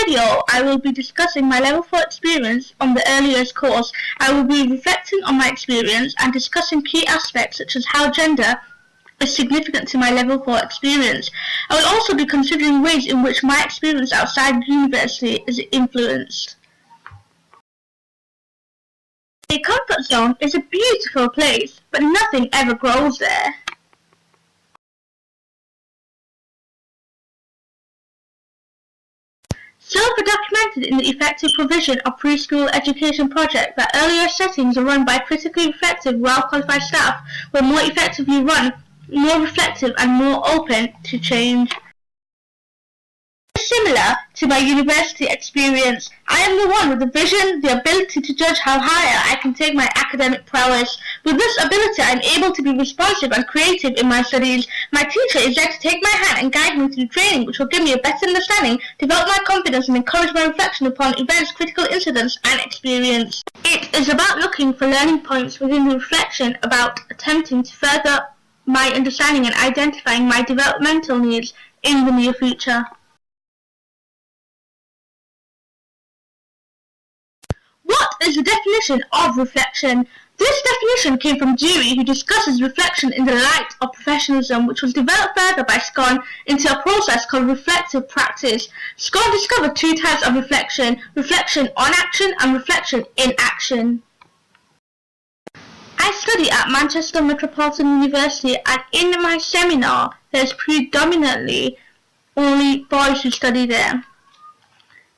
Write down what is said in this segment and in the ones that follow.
video, I will be discussing my Level 4 experience on the early years course. I will be reflecting on my experience and discussing key aspects such as how gender is significant to my Level 4 experience. I will also be considering ways in which my experience outside university is influenced. A comfort zone is a beautiful place, but nothing ever grows there. Silver documented in the effective provision of preschool education project that earlier settings are run by critically reflective, well-qualified staff were more effectively run, more reflective and more open to change. Similar to my university experience, I am the one with the vision, the ability to judge how higher I can take my academic prowess. With this ability, I am able to be responsive and creative in my studies. My teacher is there to take my hand and guide me through training, which will give me a better understanding, develop my confidence and encourage my reflection upon events, critical incidents and experience. It is about looking for learning points within the reflection, about attempting to further my understanding and identifying my developmental needs in the near future. What is the definition of reflection? This definition came from Dewey, who discusses reflection in the light of professionalism, which was developed further by Scone into a process called reflective practice. Scone discovered two types of reflection: reflection on action and reflection in action. I study at Manchester Metropolitan University, and in my seminar there's predominantly only boys who study there.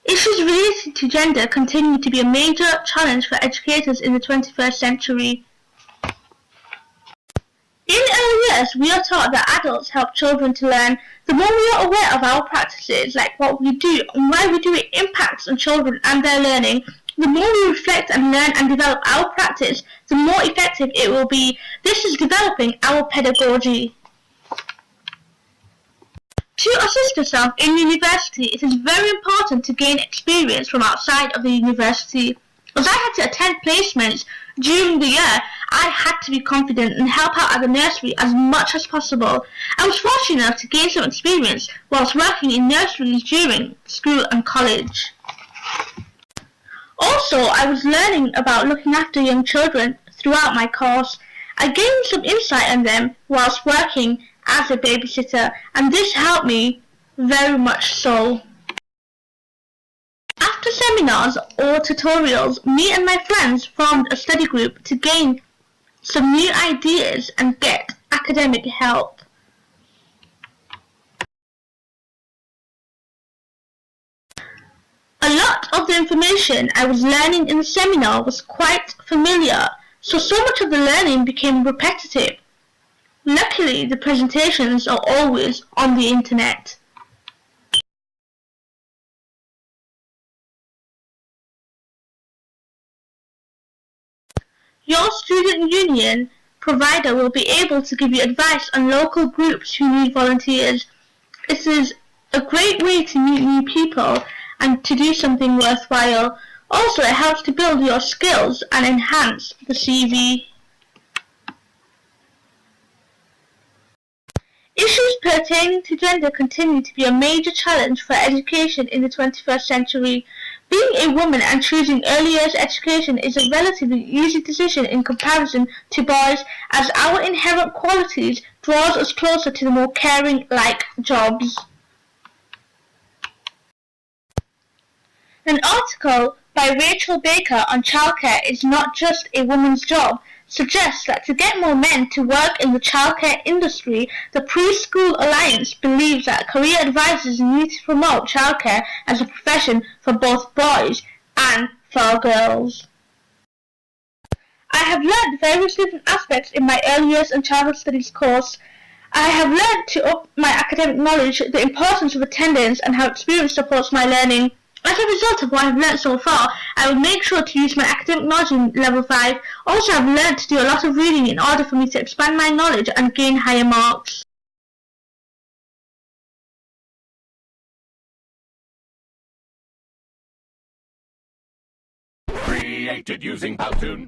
Issues related to gender continue to be a major challenge for educators in the 21st century. In early years, we are taught that adults help children to learn. The more we are aware of our practices, like what we do and why we do it impacts on children and their learning, the more we reflect and learn and develop our practice, the more effective it will be. This is developing our pedagogy. To assist yourself in university, it is very important to gain experience from outside of the university. As I had to attend placements during the year, I had to be confident and help out at the nursery as much as possible. I was fortunate enough to gain some experience whilst working in nurseries during school and college. Also, I was learning about looking after young children throughout my course. I gained some insight on them whilst working as a babysitter, and this helped me very much so. After seminars or tutorials, me and my friends formed a study group to gain some new ideas and get academic help. A lot of the information I was learning in the seminar was quite familiar, so much of the learning became repetitive. Luckily, the presentations are always on the internet. Your student union provider will be able to give you advice on local groups who need volunteers. This is a great way to meet new people and to do something worthwhile. Also, it helps to build your skills and enhance the CV. Issues pertaining to gender continue to be a major challenge for education in the 21st century. Being a woman and choosing early years education is a relatively easy decision in comparison to boys, as our inherent qualities draws us closer to the more caring-like jobs. An article by Rachel Baker on childcare is not just a woman's job suggests that to get more men to work in the childcare industry, the Preschool Alliance believes that career advisors need to promote childcare as a profession for both boys and for girls. I have learned various different aspects in my early years and childhood studies course. I have learned to up my academic knowledge, the importance of attendance, and how experience supports my learning. As a result of what I have learned so far, I will make sure to use my academic knowledge in Level 5. Also, I have learned to do a lot of reading in order for me to expand my knowledge and gain higher marks. Created using Powtoon.